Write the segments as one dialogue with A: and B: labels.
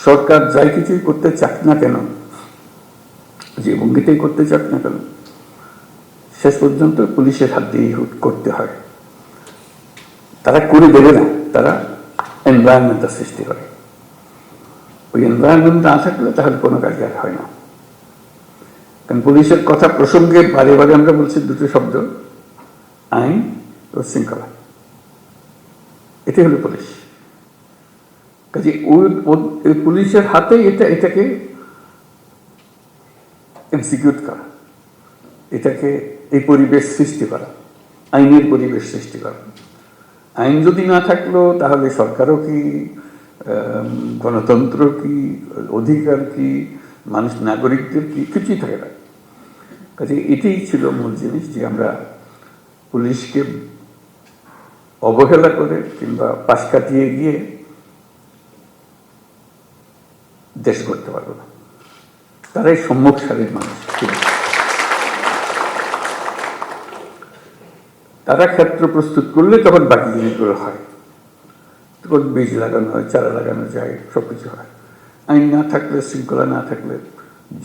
A: সরকার যাই কিছুই করতে চাক না কেন, যে ভঙ্গিতেই করতে চাক না কেন, শেষ পর্যন্ত পুলিশের হাত দিয়ে করতে হয়। তারা করে দেবে না, তারা এনভায়রনমেন্টটা সৃষ্টি করে। ওই এনভায়রনমেন্ট না থাকলে তাহলে কোনো কাজ আর হয় না। কারণ পুলিশের কথা প্রসঙ্গে বারে বারে আমরা বলছি দুটো শব্দ, আইন ও শৃঙ্খলা। এটাই হলো পুলিশ। কাজে ওই পুলিশের হাতে এটাকে এক্সিকিউট করা, এটাকে এই পরিবেশ সৃষ্টি করা, আইনের পরিবেশ সৃষ্টি করা। আইন যদি না থাকলো তাহলে সরকারও কি, গণতন্ত্র কি, অধিকার কি, মানুষ নাগরিকদের কি, কিছুই থাকে না। কাজে এটাই ছিল মূল জিনিস, যে আমরা পুলিশকে অবহেলা করে কিংবা পাশ কাটিয়ে গিয়ে দেশ করতে পারবো না। তারাই সম্মুখ সারির মানুষ ছিল। তারা ক্ষেত্র প্রস্তুত করলে তখন বাকি জিনিসগুলো হয়, তখন বীজ লাগানো হয়, চারা লাগানো যায়, সবকিছু হয়। আইন না থাকলে, শৃঙ্খলা না থাকলে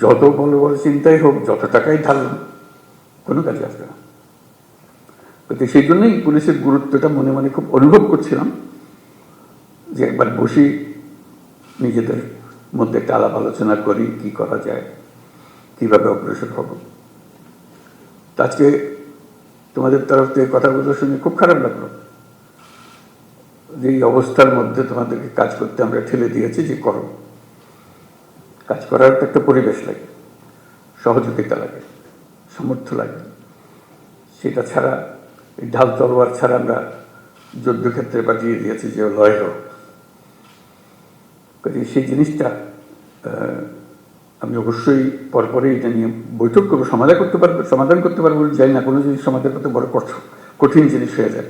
A: যত বড় বড় চিন্তাই হোক, যত টাকাই ঢালুন, কোনো কাজে আসবে না। সেই জন্যই পুলিশের গুরুত্বটা মনে মনে খুব অনুভব করছিলাম, যে একবার বসি, নিজেদের মধ্যে একটা আলাপ আলোচনা করি, কি করা যায়, কিভাবে অগ্রসর হব। আজকে তোমাদের তরফ থেকে কথাগুলো শুনে খুব খারাপ লাগলো, যে এই অবস্থার মধ্যে তোমাদেরকে কাজ করতে আমরা ঠেলে দিয়েছি, যে করো। কাজ করার একটা পরিবেশ লাগে, সহযোগিতা লাগে, সামর্থ্য লাগে। সেটা ছাড়া, ঢাল তলোয়ার ছাড়া আমরা যুদ্ধক্ষেত্রে পাঠিয়ে দিয়েছি যে লয় হোক। সেই জিনিসটা আমি অবশ্যই পরপরই এটা নিয়ে বৈঠক করবো, সমাধান করতে পারবো যাই না, কোনো জিনিস সমাধান করতে বড় কঠিন জিনিস হয়ে যায়,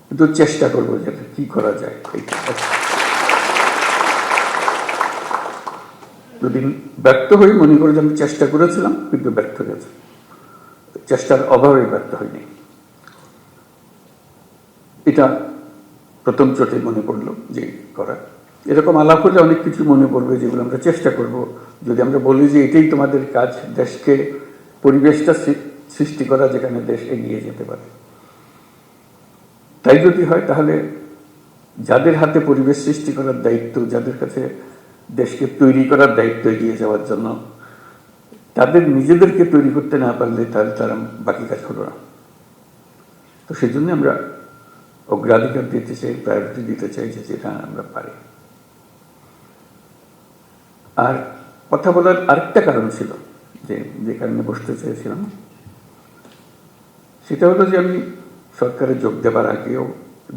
A: কিন্তু চেষ্টা করবো যে কি করা যায়। যদি ব্যর্থ হই, মনে করি যে আমি চেষ্টা করেছিলাম কিন্তু ব্যর্থ হয়েছে, চেষ্টার অভাবে ব্যর্থ হয়নি। এটা প্রথম চোটে মনে পড়লো যে করা। এরকম আলাপ হলে অনেক কিছু মনে পড়বে, যেগুলো আমরা চেষ্টা করব। যদি আমরা বলি যে এটাই তোমাদের কাজ, দেশকে পরিবেশটা সৃষ্টি করা যেখানে দেশ এগিয়ে যেতে পারে, তাই যদি হয়, তাহলে যাদের হাতে পরিবেশ সৃষ্টি করার দায়িত্ব, যাদের কাছে দেশকে তৈরি করার দায়িত্ব এগিয়ে যাওয়ার জন্য, তাদের নিজেদেরকে তৈরি করতে না পারলে তাহলে তারা বাকি কাজ হলো না। তো সেই জন্য আমরা অগ্রাধিকার দিতে চাই, প্রায়োরিটি দিতে চাই যে যেটা আমরা পারি। আর কথা বলার আরেকটা কারণ ছিল, যে কারণে বসতে চেয়েছিলাম, সেটা হলো যে আমি সরকারে যোগ দেবার আগেও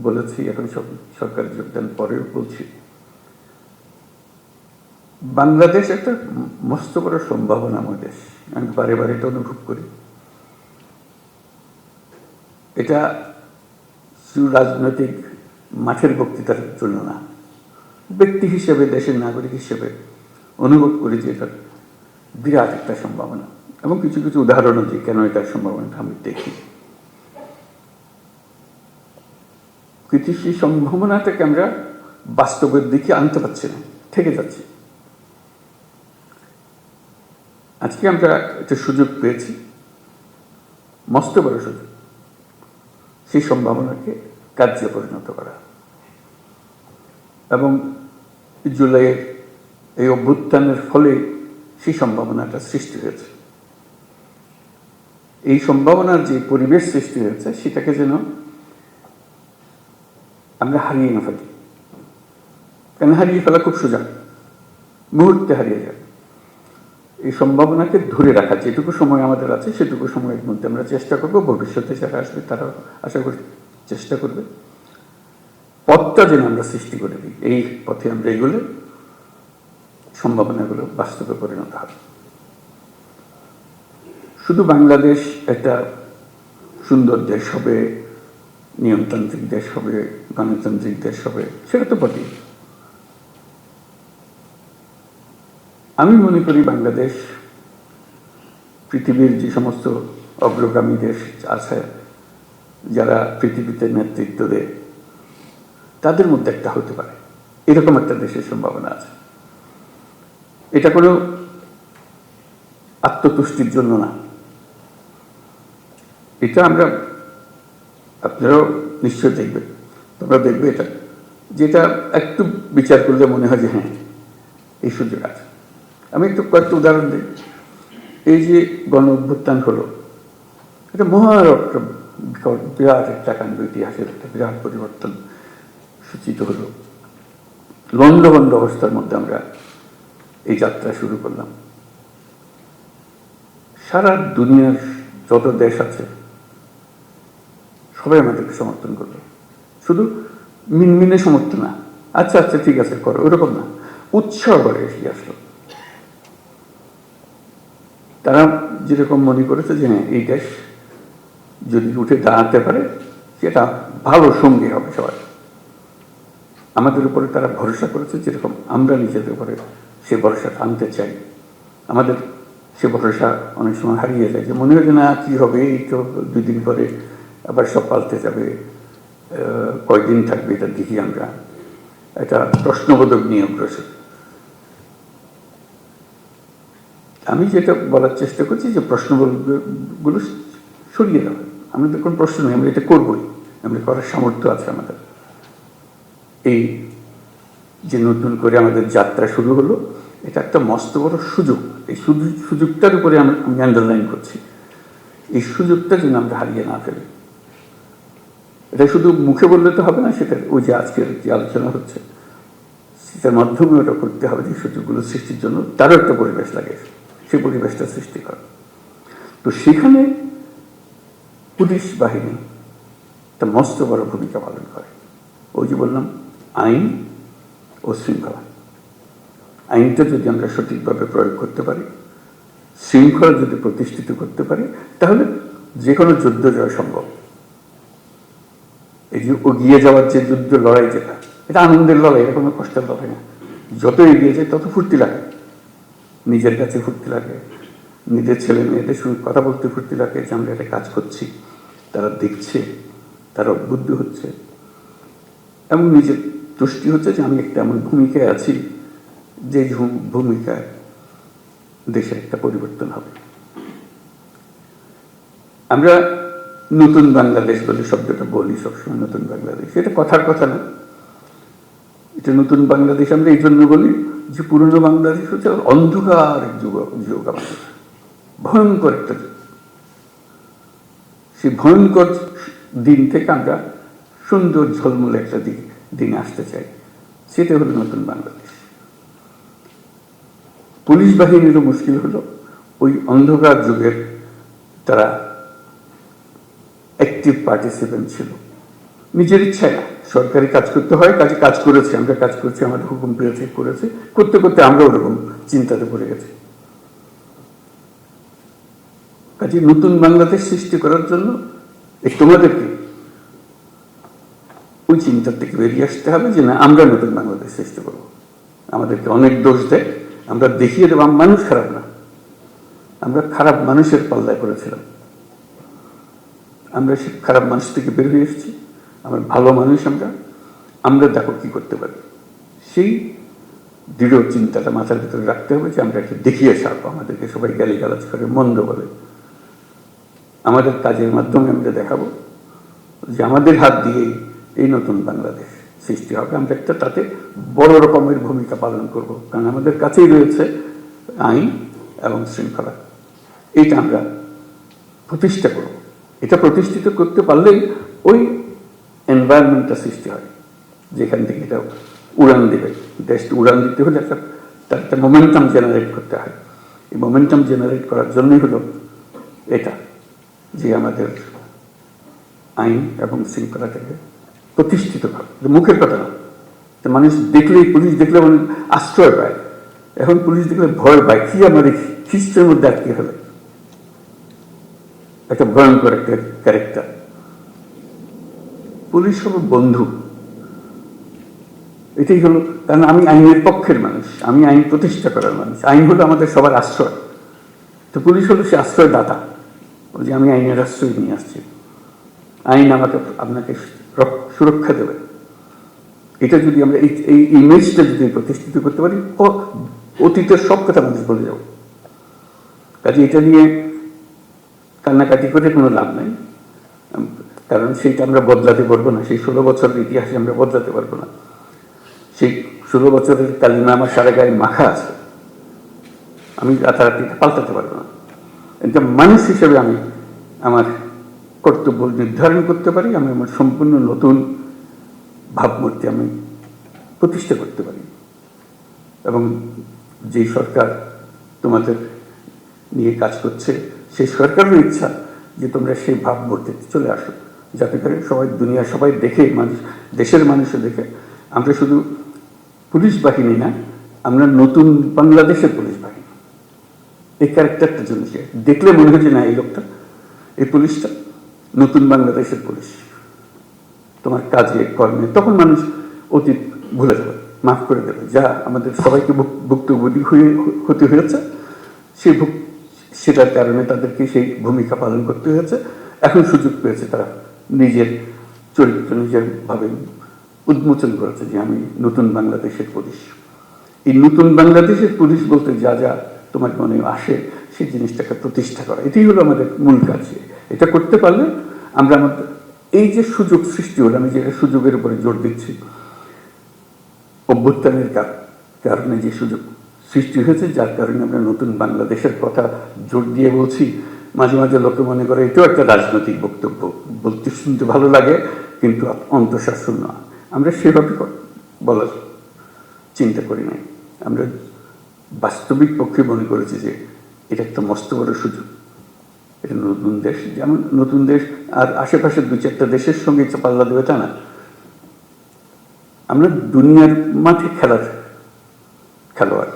A: বলেছি, এখন সরকারে যোগদান পরেও বলছি, বাংলাদেশ একটা মস্ত বড় সম্ভাবনাময় দেশ। আমি বারে বারে এটা অনুভব করি। এটা রাজনৈতিক মাঠের বক্তৃতার জন্য না, ব্যক্তি হিসেবে, দেশের নাগরিক হিসেবে অনুভব করি যে এটা বিরাট একটা সম্ভাবনা, এবং কিছু কিছু উদাহরণও যে কেন এটার সম্ভাবনাটা আমি দেখি। কিন্তু সেই সম্ভাবনাটাকে আমরা বাস্তবের দিকে আনতে পারছি না, থেকে যাচ্ছি। আজকে আমরা একটা সুযোগ পেয়েছি, মস্ত বড় সুযোগ, সেই সম্ভাবনাকে কার্যে পরিণত করা। এবং জুলাইয়ের এই অভ্যুত্থানের ফলে সেই সম্ভাবনাটা সৃষ্টি হয়েছে। এই সম্ভাবনার যে পরিবেশ সৃষ্টি হয়েছে, সেটাকে যেন আমরা হারিয়ে না ফেলি। কেন হারিয়ে ফেলা খুব সোজা, মুহূর্তে হারিয়ে যায়। এই সম্ভাবনাকে ধরে রাখা, যেটুকু সময় আমাদের আছে সেটুকু সময়ের মধ্যে আমরা চেষ্টা করবো, ভবিষ্যতে যারা আসবে তারা আশা করি চেষ্টা করবে, পথটা যেন আমরা সৃষ্টি করে দিই। এই পথে আমরা এগুলো সম্ভাবনাগুলো বাস্তবে পরিণত হবে। শুধু বাংলাদেশ একটা সুন্দর দেশ হবে, নিয়মতান্ত্রিক দেশ হবে, গণতান্ত্রিক দেশ হবে, সেটা তো বটেই। আমি মনে করি বাংলাদেশ পৃথিবীর যে সমস্ত অগ্রগামী দেশ আছে, যারা পৃথিবীতে নেতৃত্ব দেয়, তাদের মধ্যে একটা হতে পারে, এরকম একটা দেশের সম্ভাবনা আছে। এটা কোনো আত্মতুষ্টির জন্য না, এটা আমরা, আপনারাও নিশ্চয় দেখবেন, তোমরা দেখবে এটা, যেটা একটু বিচার করলে মনে হয় যে হ্যাঁ এই সুযোগ আছে। আমি একটু কয়েকটা উদাহরণ দিই। এই যে গণ অভ্যুত্থান হলো, এটা বিরাট একটা কাণ্ড, ইতিহাসের একটা বিরাট পরিবর্তন সূচিত হলো। লন্ডভন্ড অবস্থার মধ্যে আমরা এই যাত্রা শুরু করলাম। সারা দুনিয়ার যত দেশ আছে সবাই আমাদেরকে সমর্থন করলো। শুধু মিনমিনে সমর্থন না, আচ্ছা আচ্ছা ঠিক আছে করো, ওরকম না, উৎসাহ করে এগিয়ে আসলো। তারা যেরকম মনে করেছে যে হ্যাঁ এই দেশ যদি উঠে দাঁড়াতে পারে সেটা ভালো সঙ্গী হবে সবাই। আমাদের উপরে তারা ভরসা করেছে, যেরকম আমরা নিজেদের উপরে সে ভরসা আনতে চাই। আমাদের সে ভরসা অনেক সময় হারিয়ে যায়, যে মনে হয় যে না কি হবে, এই তো 2 দিন পরে আবার সব পাল্টে যাবে, কয়দিন থাকবে এটা দেখি আমরা, একটা প্রশ্নবোধক নিয়ে অগ্রসর। আমি যেটা বলার চেষ্টা করছি যে প্রশ্নগুলো সরিয়ে দেওয়া, আমাদের কোনো প্রশ্ন নেই, আমরা এটা করবোই, আমরা করার সামর্থ্য আছে আমাদের। এই যে নতুন করে আমাদের যাত্রা শুরু হলো, এটা একটা মস্ত বড় সুযোগ। এই সুযোগটার উপরে আমি আন্ডারলাইন করছি, এই সুযোগটা যেন আমরা হারিয়ে না ফেলি। এটা শুধু মুখে বললে তো হবে না, সেটা ওই যে আজকের যে আলোচনা হচ্ছে সেটার মাধ্যমে ওটা করতে হবে, যে সুযোগগুলো সৃষ্টির জন্য তারও একটা পরিবেশ লাগে, সেই পরিবেশটা সৃষ্টি করা। তো সেখানে পুলিশ বাহিনী একটা মস্ত বড় ভূমিকা পালন করে। ওই যে বললাম আইন ও শৃঙ্খলা, আইনটা যদি আমরা সঠিকভাবে প্রয়োগ করতে পারি, শৃঙ্খলা যদি প্রতিষ্ঠিত করতে পারি, তাহলে যে কোনো যুদ্ধ জয় সম্ভব। এই যে এগিয়ে যাওয়ার যে যুদ্ধ লড়াই, যেটা এটা আনন্দের লড়াই, এটা কোনো কষ্টের লড়াই না। যত এগিয়ে যায় তত ফুর্তি লাগে, নিজের কাছে ফুর্তি লাগে, নিজের ছেলে মেয়েদের সঙ্গে কথা বলতে ফুর্তি লাগে যে আমরা একটা কাজ করছি, তারা দেখছে, তারা উদ্বুদ্ধ হচ্ছে, এবং নিজের তুষ্টি হচ্ছে যে আমি একটা এমন ভূমিকায় আছি যে ভূমিকায় দেশের একটা পরিবর্তন হবে। আমরা নতুন বাংলাদেশ বলে শব্দটা বলি সবসময়, নতুন বাংলাদেশ, এটা কথার কথা না, এটা নতুন বাংলাদেশ আমরা এই জন্য বলি যে পুরনো বাংলাদেশ হচ্ছে অন্ধকার যুগ, আমাদের ভয়ঙ্কর একটা যুগ। সেই ভয়ঙ্কর দিন থেকে আমরা সুন্দর ঝলমলে একটা দিনে আসতে চাই, সেটা হলো নতুন বাংলাদেশ। পুলিশ বাহিনীরও মুশকিল হলো ওই অন্ধকার যুগের তারা অ্যাক্টিভ পার্টিসিপেন্ট ছিল, নিজের ইচ্ছায় না, সরকারি কাজ করতে হয়, কাজে কাজ করেছে, আমরা কাজ করছি, আমাদের হুকুম পেয়েছে, করেছে, করতে করতে আমরা ওরকম চিন্তাতে পড়ে গেছি। কাজে নতুন বাংলাদেশ সৃষ্টি করার জন্য তোমাদেরকে ওই চিন্তার থেকে বেরিয়ে আসতে হবে যে না আমরা নতুন বাংলাদেশ সৃষ্টি করবো। আমাদেরকে অনেক দোষ দেয়, আমরা দেখিয়ে দেবো মানুষ খারাপ না, আমরা খারাপ মানুষের পাল্লায় পড়েছিলাম, আমরা সে খারাপ মানুষ থেকে বের হয়ে এসেছি, আমরা ভালো মানুষ, আমরা দেখো কি করতে পারি। সেই দৃঢ় চিন্তাটা মাথার ভিতরে রাখতে হবে যে আমরা একটু দেখিয়ে ছাড়বো। আমাদেরকে সবাই গালিগালাজ করে, মন্দ বলে, আমাদের কাজের মাধ্যমে আমরা দেখাবো যে আমাদের হাত দিয়েই এই নতুন বাংলাদেশ সৃষ্টি হবে। আমরা একটা তাতে বড় রকমের ভূমিকা পালন করব, কারণ আমাদের কাছেই রয়েছে আইন এবং শৃঙ্খলা। এইটা আমরা প্রতিষ্ঠা করব। এটা প্রতিষ্ঠিত করতে পারলেই ওই এনভায়রনমেন্টটা সৃষ্টি হয় যেখান থেকে এটা উড়ান দেবে। দেশটা উড়ান দিতে হলে তার একটা মোমেন্টাম জেনারেট করতে হয়। এই মোমেন্টাম জেনারেট করার জন্যই হলো এটা, যে আমাদের আইন এবং শৃঙ্খলাটাকে প্রতিষ্ঠিত করা। মুখের কথা না, মানুষ দেখলেই, পুলিশ দেখলে মানুষ আশ্রয় পায়, এখন পুলিশ দেখলে ভয় পায়, কি আমাদের খ্রিস্টের মধ্যে আটকে ফেলে, একটা ভয়ঙ্কর একটা ক্যারেক্টার। পুলিশ হলো বন্ধু, এটাই হলো, কারণ আমি আইনের পক্ষের মানুষ, আমি আইন প্রতিষ্ঠা করার মানুষ, আইন হলো আমাদের সবার আশ্রয়। তো পুলিশ হলো সে আশ্রয়দাতা, যে আমি আইনের আশ্রয় নিয়ে আসছি, আইন আপনাকে সুরক্ষা দেবে। এটা যদি আমরা এই ইমেজটা যদি প্রতিষ্ঠিত করতে পারি, অতীতের সব কথা মানুষ বলে যাবো। কাজে এটা নিয়ে কান্নাকাটি করে কোনো লাভ নাই, কারণ সেইটা আমরা বদলাতে পারবো না। সেই 16 বছরের ইতিহাসে আমরা বদলাতে পারবো না। সেই 16 বছরের কালিমা আমার সারা গায়ে মাখা আছে, আমি রাতারাতি পাল্টাতে পারবো না। এটা মানুষ হিসেবে আমি আমার কর্তব্য নির্ধারণ করতে পারি, আমি আমার সম্পূর্ণ নতুন ভাবমূর্তি আমি প্রতিষ্ঠা করতে পারি। এবং যেই সরকার তোমাদের নিয়ে কাজ করছে সেই সরকারের ইচ্ছা যে তোমরা সেই ভাবমূর্তিতে চলে আসো, যাতে করে সবাই দুনিয়া সবাই দেখে, মানুষ দেশের মানুষও দেখে আমরা শুধু পুলিশ বাহিনী না, আমরা নতুন বাংলাদেশের পুলিশ বাহিনী। এই ক্যারেক্টারটা জন্য দেখলে মনে হচ্ছে না এই লোকটা, এই পুলিশটা নতুন বাংলাদেশের পুলিশ। তোমার কাজে কর্মে তখন মানুষ অতীত ভুলে যাবে, মাফ করে দেবে, যা আমাদের সবাইকে ভুক্তভোগী হতে হয়েছে সেটার কারণে তাদেরকে সেই ভূমিকা পালন করতে হয়েছে। এখন সুযোগ পেয়েছে, তারা নিজের চরিত্র নিজের ভাবে উন্মোচন করেছে যে আমি নতুন বাংলাদেশের পুলিশ। এই নতুন বাংলাদেশের পুলিশ বলতে যা যা তোমার মনে আসে সেই জিনিসটাকে প্রতিষ্ঠা করা, এটাই হলো আমাদের মূল কাজ। এটা করতে পারলে আমরা আমাদের এই যে সুযোগ সৃষ্টি হলো, আমি যেটা সুযোগের উপরে জোর দিচ্ছি, অভ্যুত্থানের কারণে যে সুযোগ সৃষ্টি হয়েছে, যার কারণে আমরা নতুন বাংলাদেশের কথা জোর দিয়ে বলছি। মাঝে মাঝে লোকে মনে করে এটাও একটা রাজনৈতিক বক্তব্য, বলতে শুনতে ভালো লাগে কিন্তু অন্তঃশাসন না। আমরা সেভাবে বলার চিন্তা করি নাই, আমরা বাস্তবিক পক্ষে মনে করেছি যে এটা একটা মস্ত বড় সুযোগ। এটা নতুন দেশ, যেমন নতুন দেশ আর আশেপাশের 2-4টা দেশের সঙ্গে পাল্লা দেবে তা না, আমরা দুনিয়ার মাঠে খেলার খেলোয়াড়,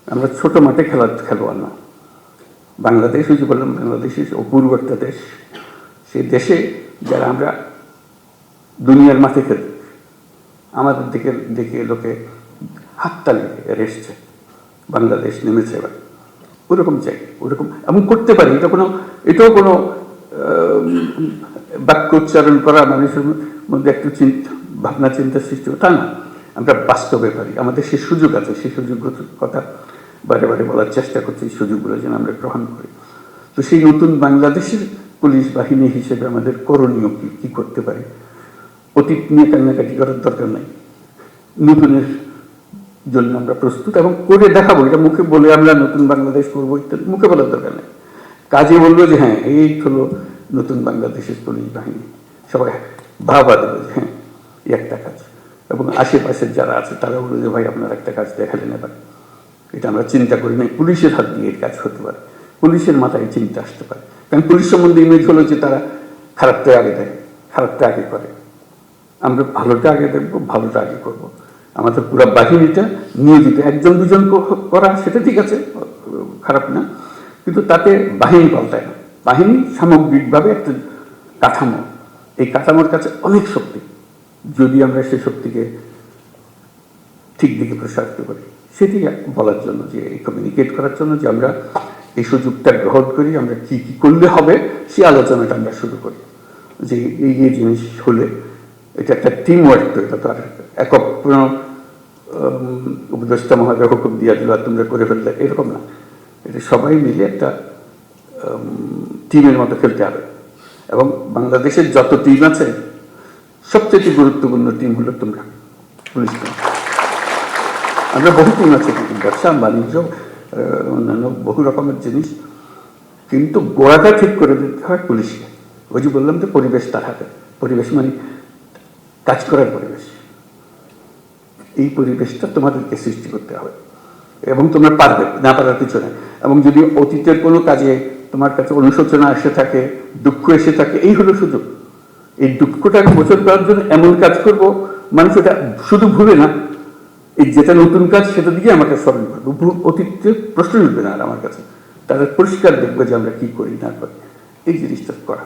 A: আমরা ছোট মাঠে খেলার খেলোয়াড় না। বাংলাদেশ হয়েছে বললাম, বাংলাদেশ অপূর্ব একটা দেশ। সেই দেশে যারা আমরা দুনিয়ার মাঠে খেলি, আমাদের দিকে দেখে লোকে হাততালি এসছে, বাংলাদেশ নেমেছে এবার, ওরকম চাই, ওরকম এমন করতে পারি। এটাও কোনো বাক্য উচ্চারণ করা মানুষের মধ্যে একটু ভাবনা চিন্তা সৃষ্টি, তা না, আমরা বাস্তবে পারি, আমাদের সেই সুযোগ আছে। সেই সুযোগ কথা বারে বারে বলার চেষ্টা করছি, এই সুযোগগুলো যেন আমরা গ্রহণ করি। তো সেই নতুন বাংলাদেশের পুলিশ বাহিনী হিসেবে আমাদের করণীয় কি করতে পারি? অতীত নিয়ে কান্নাকাটি করার দরকার নাই, নতুনের জন্য আমরা প্রস্তুত এবং করে দেখাবো। এটা মুখে বলে আমরা নতুন বাংলাদেশ করবো ইত্যাদি মুখে বলার দরকার নেই, কাজে বলবো যে হ্যাঁ এই হলো নতুন বাংলাদেশের পুলিশ বাহিনী। সবাই ভাবা দেবে যে হ্যাঁ এই একটা কাজ, এবং আশেপাশের যারা আছে তারা বললো যে ভাই আপনার একটা কাজ দেখালেন এবার, এটা আমরা চিন্তা করি নাই, পুলিশের হাত দিয়ে এই কাজ হতে পারে, পুলিশের মাথায় চিন্তা আসতে পারে। কারণ পুলিশ সম্বন্ধে ইমেজ হলো যে তারা খারাপটা আগে দেয়, খারাপটা আগে করে। আমরা ভালোটা আগে দেখবো, ভালোটা আগে করবো। আমাদের পুরো বাহিনীটা নিয়োজিত, 1-2 জন করা সেটা ঠিক আছে, খারাপ না, কিন্তু তাতে বাহিনী পাল্টায় না। বাহিনী সামগ্রিকভাবে একটা কাঠামো, এই কাঠামোর কাছে অনেক শক্তি, যদি আমরা সেই শক্তিকে ঠিক দিকে প্রসারিত করি। সেটি বলার জন্য, যে কমিউনিকেট করার জন্য যে আমরা এই সুযোগটা গ্রহণ করি, আমরা কি কি করলে হবে সেই আলোচনাটা আমরা শুরু করি। যে এই জিনিস হলে এটা একটা টিম ওয়ার্ক, তো এটা তো আর একক উপদেষ্টা মহোদয় হুকুম দিয়া দিল আর তোমরা করে ফেললে, এরকম না। এটা সবাই মিলে একটা টিমের মতো খেলতে হবে। এবং বাংলাদেশের যত টিম আছে সবচেয়ে গুরুত্বপূর্ণ টিম হলো তোমরা, পুলিশ টিম। আমরা বহু টিম আছে, ব্যবসা বাণিজ্য অন্যান্য বহু রকমের জিনিস, কিন্তু গোড়াটা ঠিক করে দিতে হয় পুলিশকে। ওই যে বললাম যে পরিবেশ তার হাতে, পরিবেশ মানে কাজ করার পরিবেশ, এই পরিবেশটা তোমাদেরকে সৃষ্টি করতে হবে এবং তোমরা পারবে, না পারার কিছু নেই। এবং যদি অতীতের কোনো কাজে তোমার কাছে অনুশোচনা এসে থাকে, দুঃখ এসে থাকে, এই হলো সুযোগ। এই দুঃখটাকে মোচন করার জন্য এমন কাজ করব, মানুষ এটা শুধু ভুলে না, এই যেটা নতুন কাজ সেটা দিকে আমাকে স্মরণ করবো, অতীতের প্রশ্ন উঠবে না আর আমার কাছে, তাদের পরিষ্কার দেখবে যে আমরা কি করি না করি, এই জিনিসটা করা।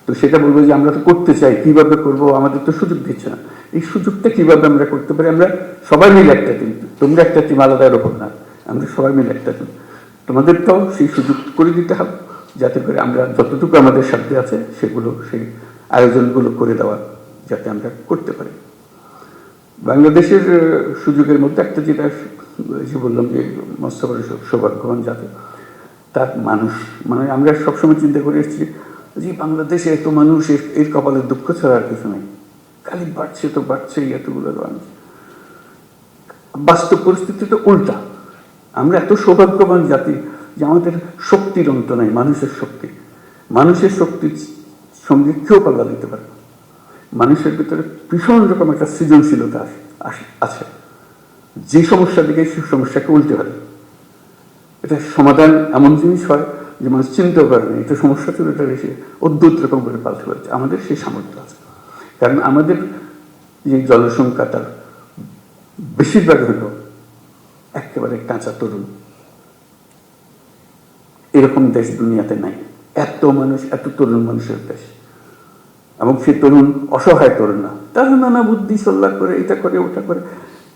A: তো সেটা বলবো যে আমরা তো করতে চাই, কিভাবে করব, আমাদের তো সুযোগ দিচ্ছে না। এই সুযোগটা কিভাবে আমরা করতে পারি? আমরা সবাই মিলে একটা টিম, তোমরা একটা টিম আলাদা এরকম না, আমরা সবাই মিলে একটা টিম, তোমাদেরটাও সেই সুযোগ করে দিতে হবে, যাতে করে আমরা যতটুকু আমাদের সাধ্যে আছে সেগুলো, সেই আয়োজনগুলো করে দেওয়া যাতে আমরা করতে পারি। বাংলাদেশের সুযোগের মধ্যে একটা যেটা যে বললাম যে মস্ত বড় সৌভাগ্যবান জাতি, তার মানুষ, মানে আমরা সবসময় চিন্তা করে এসেছি যে বাংলাদেশে এত মানুষ, এর কপালে দুঃখ ছাড়া আর কিছু নেই, খালি বাড়ছে তো বাড়ছেই এতগুলো মানুষ। বাস্তব পরিস্থিতি তো উল্টা। আমরা এত সৌভাগ্যবান জাতি যে আমাদের শক্তির অন্ত নাই, মানুষের শক্তি। মানুষের শক্তির সঙ্গে কেউ পাল্লা দিতে পারে। মানুষের ভিতরে ভীষণ রকম একটা সৃজনশীলতা আছে, যে সমস্যা দিকে সেই সমস্যাকে উল্টে ফেলে। এটা সমাধান এমন জিনিস হয় যে মানুষ চিন্তাও করে না, এটা সমস্যা ছিল, এটা এসে অদ্ভুত রকম করে পাল্টে ফেলছে। আমাদের সেই সামর্থ্য আছে, কারণ আমাদের যে জনসংখ্যা তার বেশিরভাগ হলো একেবারে কাঁচা তরুণ। এরকম দেশ দুনিয়াতে নাই, এত মানুষ, এত তরুণ মানুষের দেশ। এবং সে তরুণ অসহায় তরুণ না, তারা নানা বুদ্ধি সল্লা করে, এটা করে ওটা করে,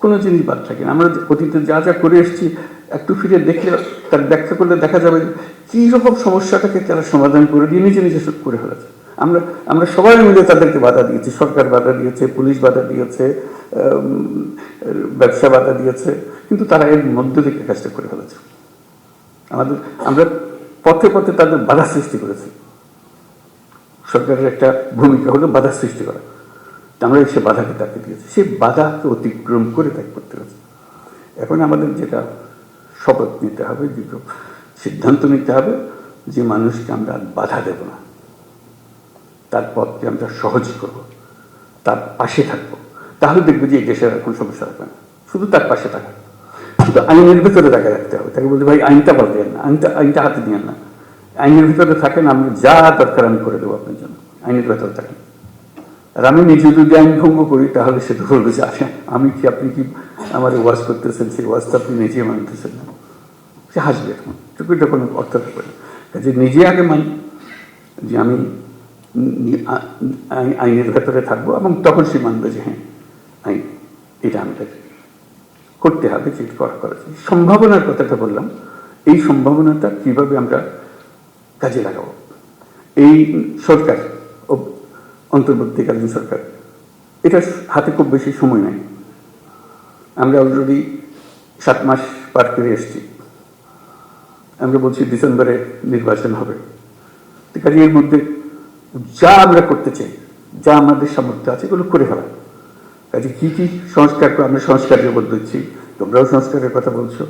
A: কোনো জিনিস বাদ থাকে না। আমরা অতীতে যা যা করে এসেছি একটু ফিরে দেখলে, তার ব্যাখ্যা করলে দেখা যাবে কী রকম সমস্যাটাকে তারা সমাধান করে দিয়ে নিজে নিজে করে ফেলেছে। আমরা সবাই মিলে তাদেরকে বাধা দিয়েছি, সরকার বাধা দিয়েছে, পুলিশ বাধা দিয়েছে, ব্যবসা বাধা দিয়েছে, কিন্তু তারা এর মধ্য থেকে কাজটা করে ফেলেছে। আমরা পথে পথে তাদের বাধা সৃষ্টি করেছি। সরকারের একটা ভূমিকা হলো বাধা সৃষ্টি করা, আমরা সে বাধাকে তাকে দিয়েছি, সে বাধাকে অতিক্রম করে তাকে করতে হয়েছে। এখন আমাদের যেটা শপথ নিতে হবে, যে সিদ্ধান্ত নিতে হবে যে মানুষকে আমরা বাধা দেব না, তার পথকে আমরা সহজ করব, তার পাশে থাকবো। তাহলে দেখবে যে এই দেশের এখন সমস্যা থাকবে না। শুধু তার পাশে থাকা, শুধু আইনের ভেতরে তাকে রাখতে হবে। তাকে বলতে ভাই আইনটা পাল্টেন না, আইনটা হাতে নিয়েন না, আইনের ভিতরে থাকেন, আমি যা দরকার আমি করে দেবো আপনার জন্য, আইনের ভেতরে থাকেন। আর আমি নিজে যদি আইন ভঙ্গ করি তাহলে সে তো বলবে যে আসে আমি কি, আপনি কি আমার ওয়াজ করতেছেন, সেই ওয়াজটা আপনি নিজে মানতেছেন না, সে হাসবে। এখন এটা কোনো অর্থ থাকবে না। কাজে নিজে আগে মানি যে আমি আইনের ভেতরে থাকবো, এবং তখন সে মানবে যে হ্যাঁ আইন এটা আমাদের করতে হবে, যে করা যায়। সম্ভাবনার কথাটা বললাম, এই সম্ভাবনাটা কিভাবে আমরা কাজে লাগাবো। এই সরকার, অন্তর্বর্তীকালীন সরকার, এটা হাতে খুব বেশি সময় নাই। আমরা অলরেডি 7 মাস পার করে এসেছি। আমরা বলছি ডিসেম্বরে নির্বাচন হবে। কাজে এর মধ্যে যা আমরা করতে চাই, যা আমাদের সামর্থ্য আছে, এগুলো করে ফেলা। কাজে কী কী সংস্কার, আমরা সংস্কারের উপর দিচ্ছি, তোমরাও সংস্কারের কথা বলছো,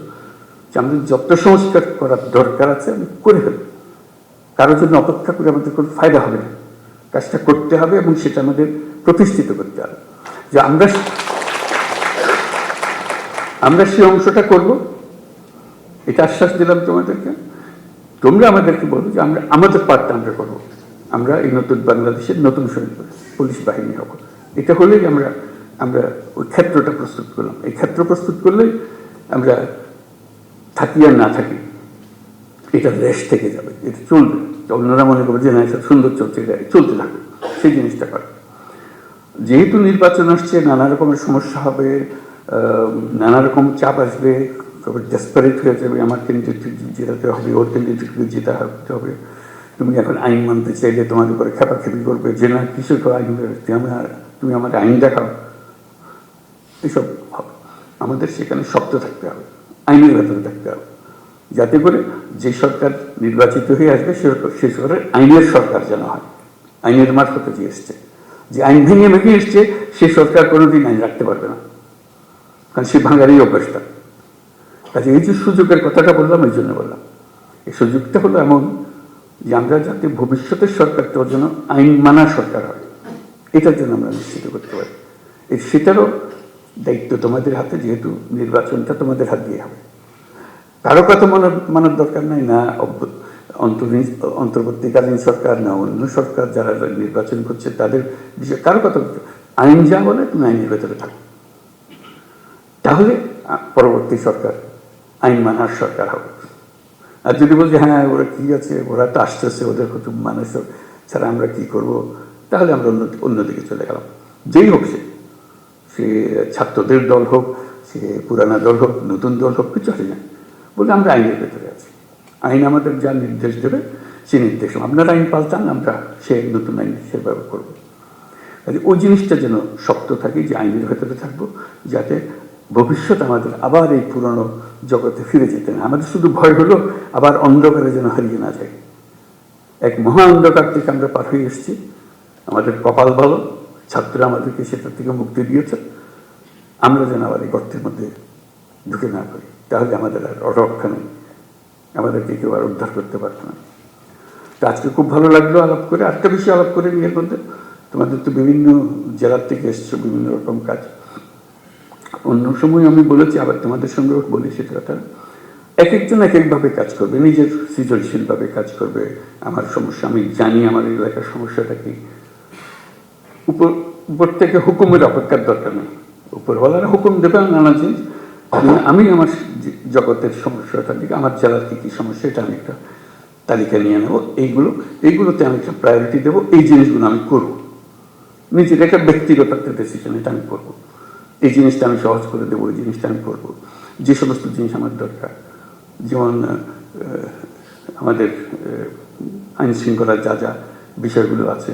A: যে আমাদের যত সংস্কার করার দরকার আছে আমি করে ফেলি। কারোর জন্য অপেক্ষা করে আমাদের কোনো ফায়দা হবে না, কাজটা করতে হবে এবং সেটা আমাদের প্রতিষ্ঠিত করতে হবে। যে আমরা সেই অংশটা করব, এটা আশ্বাস দিলাম তোমাদেরকে। তোমরা আমাদেরকে বলো যে আমরা আমাদের পার্টটা আমরা করবো। আমরা এই নতুন বাংলাদেশের নতুন সৈনিক পুলিশ বাহিনী হব। এটা হলেই আমরা ওই ক্ষেত্রটা প্রস্তুত করলাম। এই ক্ষেত্র প্রস্তুত করলেই আমরা থাকি আর না থাকি, এটা রেশ থেকে যাবে, এটা চলবে। অন্যরা মনে করবে যে না এটা সুন্দর চলছে, এটা চলতে থাকবে, সেই জিনিসটা করে। যেহেতু নির্বাচন আসছে, নানা রকমের সমস্যা হবে, নানা রকম চাপ আসবে, তবে ডেসপারেট হয়ে যাবে, আমার ক্যান্ডিডেটকে জেতাতে হবে, ওর ক্যান্ডিডেটকে জেতাতে হবে। তুমি এখন আইন মানতে চাইলে তোমার উপরে খেপাখেপি করবে যে না কিছু তো আইন, তুমি আমাকে আইন দেখাও, এসব হবে। আমাদের সেখানে শক্ত থাকতে হবে, আইনের ভেতরে থাকতে হবে, যাতে করে যে সরকার নির্বাচিত হয়ে আসবে সে সরকার আইনের সরকার যেন হয়, আইনের মারফতে যে এসছে, যে আইন ভেঙে এসছে সে সরকার কোনোদিন আইন রাখতে পারবে না, কারণ সে ভাঙারই অভ্যাসটা। কাজে এই যে সুযোগের কথাটা বললাম, এই জন্য বললাম এই সুযোগটা হলো এমন যে আমরা যাতে ভবিষ্যতের সরকারটার জন্য আইন মানা সরকার হয়, এটার জন্য আমরা নিশ্চিত করতে পারি। সেটারও দায়িত্ব তোমাদের হাতে, যেহেতু নির্বাচনটা তোমাদের হাত দিয়ে হবে। কারো কথা মানার দরকার নাই, না অন্তর্বর্তীকালীন সরকার, না অন্য সরকার যারা নির্বাচন করছে তাদের বিষয়ে কারো কথা। আইন যা বলে তুমি আইনের ভেতরে থাকো, তাহলে পরবর্তী সরকার আইন মানার সরকার হবে। আর যদি বলছি হ্যাঁ ওরা কি আছে, ওরা তো আসতেছে, ওদের কত মানুষ ছাড়া আমরা কি করব, তাহলে আমরা অন্যদিকে চলে গেলাম। যেই হোক, সে ছাত্রদের দল হোক, সে পুরানা দল হোক, নতুন দল হোক, কিছু আসে না, বলে আমরা আইনের ভেতরে আছি। আইন আমাদের যা নির্দেশ দেবে সে নির্দেশ, আপনারা আইন পাল্টান, আমরা সে নতুন আইন সেভাবে করবো। ওই জিনিসটা যেন শক্ত থাকে, যে আইনের ভেতরে থাকবো, যাতে ভবিষ্যৎ আমাদের আবার এই পুরনো জগতে ফিরে যেতে না। আমাদের শুধু ভয় হলো আবার অন্ধকারে যেন হারিয়ে না যায়। এক মহা অন্ধকার থেকে আমরা পার হয়ে এসেছি, আমাদের কপাল ভালো, ছাত্ররা আমাদেরকে সেটা থেকে মুক্তি দিয়েছে। আমরা যেন আবার এই গর্তের মধ্যে ঢুকে না পারি, তাহলে আমাদের আর রক্ষা নেই, আমাদেরকে কেউ আর উদ্ধার করতে পারত না। তো আজকে খুব ভালো লাগলো আলাপ করে, আরেকটা বিষয় আলাপ করে নিয়ে মধ্যে, তোমাদের তো বিভিন্ন জেলার থেকে এসছো, বিভিন্ন রকম কাজ। অন্য সময় আমি বলেছি, আবার তোমাদের সঙ্গেও বলি সেটা কথা, এক একজন এক একভাবে কাজ করবে, নিজের সৃজনশীলভাবে কাজ করবে। আমার সমস্যা আমি জানি, আমার এলাকার সমস্যাটা কি। উপর থেকে হুকুমের অপেক্ষার দরকার নেই, উপরওয়ালারা হুকুম দেবে নানা জিনিস। আমি আমার জগতের সমস্যাটা দিকে, আমার জেলার কি কি সমস্যা, এটা আমি একটা তালিকা নিয়ে নেবো। এইগুলোতে আমি একটা প্রায়োরিটি দেবো, এই জিনিসগুলো আমি করবো। নিজের একটা ব্যক্তিগত একটা ডিসিশন, এটা আমি করবো। এই জিনিসটা আমি সহজ করে দেবো, এই জিনিসটা আমি করবো। যে সমস্ত জিনিস আমার দরকার, যেমন আমাদের আইন শৃঙ্খলার যা যা বিষয়গুলো আছে,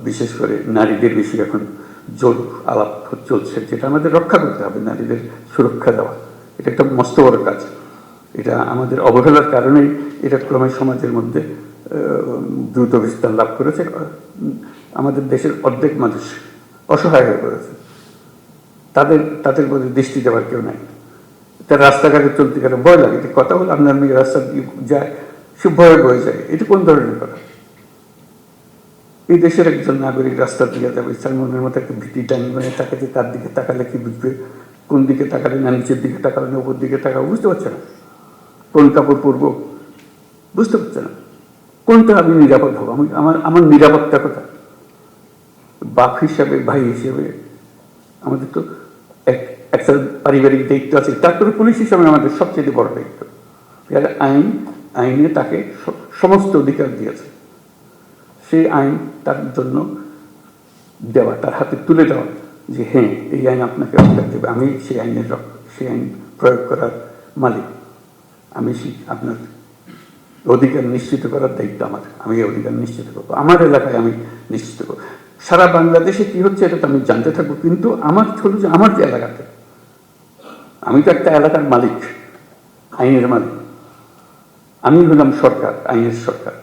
A: বিশেষ করে নারীদের বিষয়ে এখন জোর আলাপ চলছে, যেটা আমাদের রক্ষা করতে হবে, নারীদের সুরক্ষা দেওয়া। এটা একটা মস্ত বড় কাজ। এটা আমাদের অবহেলার কারণেই এটা ক্রমে সমাজের মধ্যে দ্রুত বিস্তার লাভ করেছে। আমাদের দেশের অর্ধেক মানুষ অসহায় হয়ে পড়েছে, তাদের প্রতি দৃষ্টি দেওয়ার কেউ নাই। তার রাস্তাঘাটে চলতে গেলে ভয় লাগে। কথা হলো আপনার মেয়ে রাস্তা দিয়ে যায়, সে ভয়ে বয়ে যায়। এটা কোন ধরনের কথা? এই দেশের একজন নাগরিক রাস্তা দিয়ে যাবে, তার মনের মতো একটা ভীতি টানি, মানে তাকে তার দিকে তাকালে কি বুঝবে, কোন দিকে তাকালে না নিচের দিকে তাকালে না উপর দিকে তাকাবো, বুঝতে পারছে না। কোন কাপড় পরবো বুঝতে পারছে না। কোনটা আমি নিরাপদ হবো, আমার নিরাপত্তা কথা। বাপ হিসাবে, ভাই হিসেবে আমাদের তো একটা পারিবারিক দায়িত্ব আছে, তারপরে পুলিশ হিসাবে আমাদের সবচেয়ে বড় দায়িত্ব। আইনে তাকে সমস্ত অধিকার দিয়েছে, সেই আইন তার জন্য দেওয়া, তার হাতে তুলে দেওয়া, যে হ্যাঁ এই আইন আপনাকে অধিকার দেবে, আমি সেই আইন প্রয়োগ করার মালিক, আমি আপনার অধিকার নিশ্চিত করার দায়িত্ব আমার, আমি এই অধিকার নিশ্চিত করবো, আমার এলাকায় আমি নিশ্চিত করবো। সারা বাংলাদেশে কি হচ্ছে এটা তো আমি জানতে থাকবো, কিন্তু আমার হলো যে আমার যে এলাকাতে, আমি তো একটা এলাকার মালিক, আইনের মালিক, আমি হলাম সরকার, আইনের সরকার।